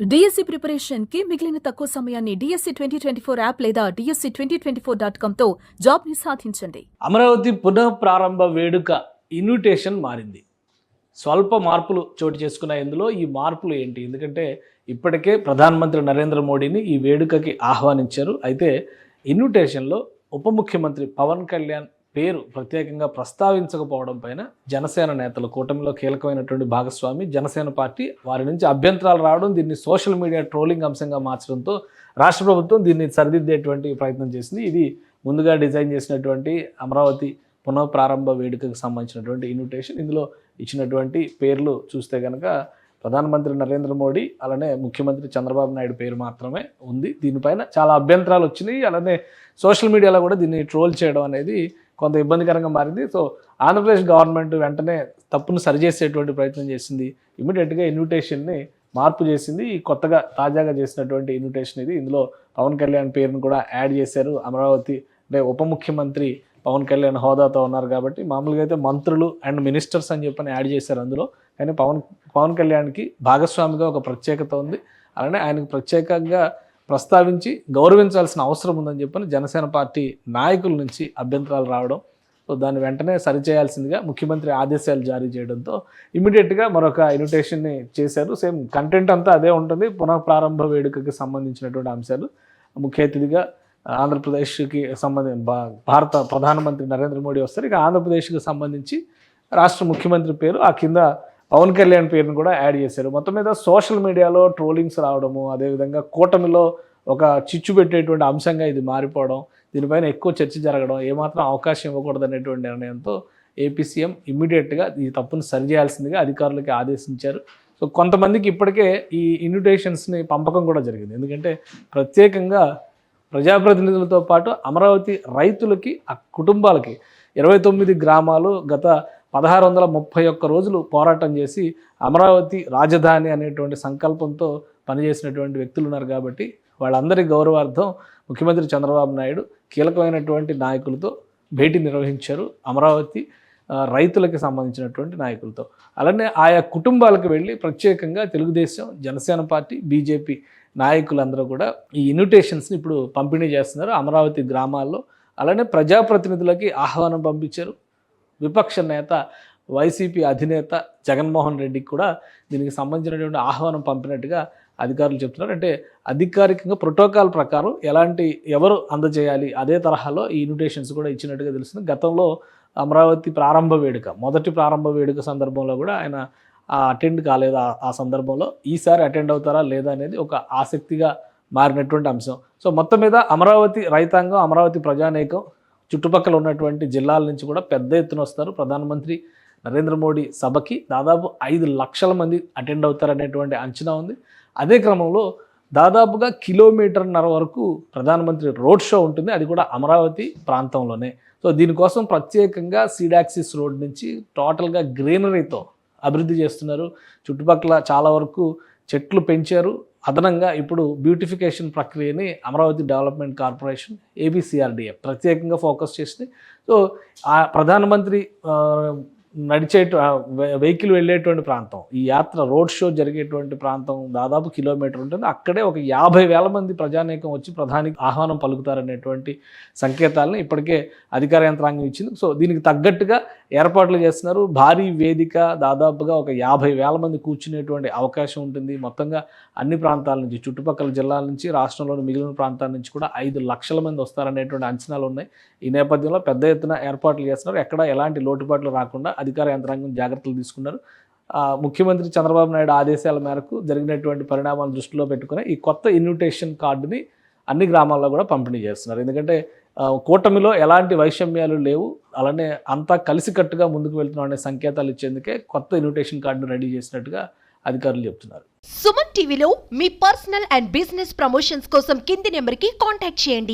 DSC preparation కి మిగిలిన తక్కువ సమయాన్ని డిఎస్సి 2024 యాప్ లేదా DSC2024.com తో జాబ్ ని సాధించండి. అమరావతి పునః ప్రారంభ వేడుక ఇన్విటేషన్ మారింది. స్వల్ప మార్పులు చోటు చేసుకున్న ఇందులో ఈ మార్పులు ఏంటి? ఎందుకంటే ఇప్పటికే ప్రధానమంత్రి నరేంద్ర మోడీని ఈ వేడుకకి ఆహ్వానించారు. అయితే ఇన్విటేషన్లో ఉప ముఖ్యమంత్రి పవన్ కళ్యాణ్ పేరు ప్రత్యేకంగా ప్రస్తావించకపోవడం పైన జనసేన నేతలు, కూటమిలో కీలకమైనటువంటి భాగస్వామి జనసేన పార్టీ, వారి నుంచి అభ్యంతరాలు రావడం, దీన్ని సోషల్ మీడియా ట్రోలింగ్ అంశంగా మార్చడంతో రాష్ట్ర ప్రభుత్వం దీన్ని సరిదిద్దేటువంటి ప్రయత్నం చేసింది. ఇది ముందుగా డిజైన్ చేసినటువంటి అమరావతి పునః ప్రారంభ వేడుకకు సంబంధించినటువంటి ఇన్విటేషన్. ఇందులో ఇచ్చినటువంటి పేర్లు చూస్తే కనుక ప్రధానమంత్రి నరేంద్ర మోడీ, అలానే ముఖ్యమంత్రి చంద్రబాబు నాయుడు పేరు మాత్రమే ఉంది. దీనిపైన చాలా అభ్యంతరాలు వచ్చినాయి. అలానే సోషల్ మీడియాలో కూడా దీన్ని ట్రోల్ చేయడం అనేది కొంత ఇబ్బందికరంగా మారింది. సో ఆంధ్రప్రదేశ్ గవర్నమెంట్ వెంటనే తప్పును సరిచేసేటువంటి ప్రయత్నం చేసింది. ఇమీడియట్గా ఇన్విటేషన్ని మార్పు చేసింది. కొత్తగా తాజాగా చేసినటువంటి ఇన్విటేషన్ ఇది. ఇందులో పవన్ కళ్యాణ్ పేరును కూడా యాడ్ చేశారు. అమరావతి అంటే ఉప ముఖ్యమంత్రి పవన్ కళ్యాణ్ హోదాతో ఉన్నారు కాబట్టి మామూలుగా అయితే మంత్రులు అండ్ మినిస్టర్స్ అని చెప్పని యాడ్ చేశారు అందులో. కానీ పవన్ కళ్యాణ్కి భాగస్వామిగా ఒక ప్రత్యేకత ఉంది. అలానే ఆయనకు ప్రత్యేకంగా ప్రస్తావించి గౌరవించాల్సిన అవసరం ఉందని చెప్పని జనసేన పార్టీ నాయకుల నుంచి అభ్యంతరాలు రావడం, సో దాన్ని వెంటనే సరిచేయాల్సిందిగా ముఖ్యమంత్రి ఆదేశాలు జారీ చేయడంతో ఇమీడియట్గా మరొక ఇన్విటేషన్ని చేశారు. సేమ్ కంటెంట్ అంతా అదే ఉంటుంది. పునః ప్రారంభ వేడుకకి సంబంధించినటువంటి అంశాలు. ముఖ్య అతిథిగా ఆంధ్రప్రదేశ్కి భారత ప్రధానమంత్రి నరేంద్ర మోడీ వస్తారు. ఇక ఆంధ్రప్రదేశ్కి సంబంధించి రాష్ట్ర ముఖ్యమంత్రి పేరు, ఆ కింద పవన్ కళ్యాణ్ పేరును కూడా యాడ్ చేశారు. మొత్తం మీద సోషల్ మీడియాలో ట్రోలింగ్స్ రావడము, అదేవిధంగా కూటమిలో ఒక చిచ్చు పెట్టేటువంటి అంశంగా ఇది మారిపోవడం, దీనిపైన ఎక్కువ చర్చ జరగడం, ఏమాత్రం అవకాశం ఇవ్వకూడదు అనేటువంటి నిర్ణయంతో ఏపీ సీఎం ఇమ్మీడియట్గా ఈ తప్పును సరిచేయాల్సిందిగా అధికారులకి ఆదేశించారు. సో కొంతమందికి ఇప్పటికే ఈ ఇన్విటేషన్స్ని పంపకం కూడా జరిగింది. ఎందుకంటే ప్రత్యేకంగా ప్రజాప్రతినిధులతో పాటు అమరావతి రైతులకి, ఆ కుటుంబాలకి 29 గ్రామాలు గత 1631 రోజులు పోరాటం చేసి అమరావతి రాజధాని అనేటువంటి సంకల్పంతో పనిచేసినటువంటి వ్యక్తులు ఉన్నారు. కాబట్టి వాళ్ళందరి గౌరవార్థం ముఖ్యమంత్రి చంద్రబాబు నాయుడు కీలకమైనటువంటి నాయకులతో భేటీ నిర్వహించారు, అమరావతి రైతులకి సంబంధించినటువంటి నాయకులతో. అలానే ఆయా కుటుంబాలకు వెళ్ళి ప్రత్యేకంగా తెలుగుదేశం, జనసేన పార్టీ, బీజేపీ నాయకులందరూ కూడా ఈ ఇన్విటేషన్స్ని ఇప్పుడు పంపిణీ చేస్తున్నారు అమరావతి గ్రామాల్లో. అలానే ప్రజాప్రతినిధులకి ఆహ్వానం పంపించారు. విపక్ష నేత, వైసీపీ అధినేత జగన్మోహన్ రెడ్డికి కూడా దీనికి సంబంధించినటువంటి ఆహ్వానం పంపినట్టుగా అధికారులు చెప్తున్నారు. అంటే అధికారికంగా ప్రోటోకాల్ ప్రకారం ఎవరు అందజేయాలి అదే తరహాలో ఈ ఇన్విటేషన్స్ కూడా ఇచ్చినట్టుగా తెలుస్తుంది. గతంలో అమరావతి ప్రారంభ వేడుక, మొదటి ప్రారంభ వేడుక సందర్భంలో కూడా ఆయన అటెండ్ కాలేదు. ఆ సందర్భంలో ఈసారి అటెండ్ అవుతారా లేదా అనేది ఒక ఆసక్తిగా మారినటువంటి అంశం. సో మొత్తం మీద అమరావతి రైతాంగం, అమరావతి ప్రజానీకం, చుట్టుపక్కల ఉన్నటువంటి జిల్లాల నుంచి కూడా పెద్ద ఎత్తున వస్తారు. ప్రధానమంత్రి నరేంద్ర మోడీ సభకి దాదాపు 5 లక్షల మంది అటెండ్ అవుతారనేటువంటి అంచనా ఉంది. అదే క్రమంలో దాదాపుగా 1.5 కిలోమీటర్ వరకు ప్రధానమంత్రి రోడ్ షో ఉంటుంది, అది కూడా అమరావతి ప్రాంతంలోనే. సో దీనికోసం ప్రత్యేకంగా సీడాక్సిస్ రోడ్ నుంచి టోటల్గా గ్రీనరీతో అభివృద్ధి చేస్తున్నారు. చుట్టుపక్కల చాలా వరకు చెట్లు పెంచారు. అదనంగా ఇప్పుడు బ్యూటిఫికేషన్ ప్రక్రియని అమరావతి డెవలప్మెంట్ కార్పొరేషన్, ABCRDF ప్రత్యేకంగా ఫోకస్ చేసింది. సో ఆ ప్రధానమంత్రి వెహికల్ వెళ్ళేటువంటి ప్రాంతం, ఈ యాత్ర రోడ్ షో జరిగేటువంటి ప్రాంతం దాదాపు 1 కిలోమీటర్ ఉంటుంది. అక్కడే ఒక 50,000 మంది ప్రజానీకం వచ్చి ప్రధానికి ఆహ్వానం పలుకుతారనేటువంటి సంకేతాలను ఇప్పటికే అధికార యంత్రాంగం ఇచ్చింది. సో దీనికి తగ్గట్టుగా ఏర్పాట్లు చేస్తున్నారు. భారీ వేదిక, దాదాపుగా ఒక 50,000 మంది కూర్చునేటువంటి అవకాశం ఉంటుంది. మొత్తంగా అన్ని ప్రాంతాల నుంచి, చుట్టుపక్కల జిల్లాల నుంచి, రాష్ట్రంలోని మిగిలిన ప్రాంతాల నుంచి కూడా 5 లక్షల మంది వస్తారనేటువంటి అంచనాలు ఉన్నాయి. ఈ నేపథ్యంలో పెద్ద ఎత్తున ఏర్పాట్లు చేస్తున్నారు. ఎక్కడ ఎలాంటి లోటుపాట్లు రాకుండా అధికార యంత్రాంగం జాగ్రత్తలు తీసుకున్నారు. ముఖ్యమంత్రి చంద్రబాబు నాయుడు ఆదేశాల మేరకు జరిగినటువంటి పరిణామాలను దృష్టిలో పెట్టుకుని ఈ కొత్త ఇన్విటేషన్ కార్డుని అన్ని గ్రామాల్లో కూడా పంపిణీ చేస్తున్నారు. ఎందుకంటే కూటమిలో ఎలాంటి వైషమ్యాలు లేవు, అలానే అంతా కలిసికట్టుగా ముందుకు వెళ్తున్నాం అనే సంకేతాలు ఇచ్చేందుకే కొత్త ఇన్విటేషన్ కార్డును రెడీ చేసినట్టుగా అధికారులు చెప్తున్నారు. సుమన్ టీవీలో మీ పర్సనల్ అండ్ బిజినెస్ ప్రమోషన్స్ కోసం కింది నెంబర్కి కాంటాక్ట్ చేయండి.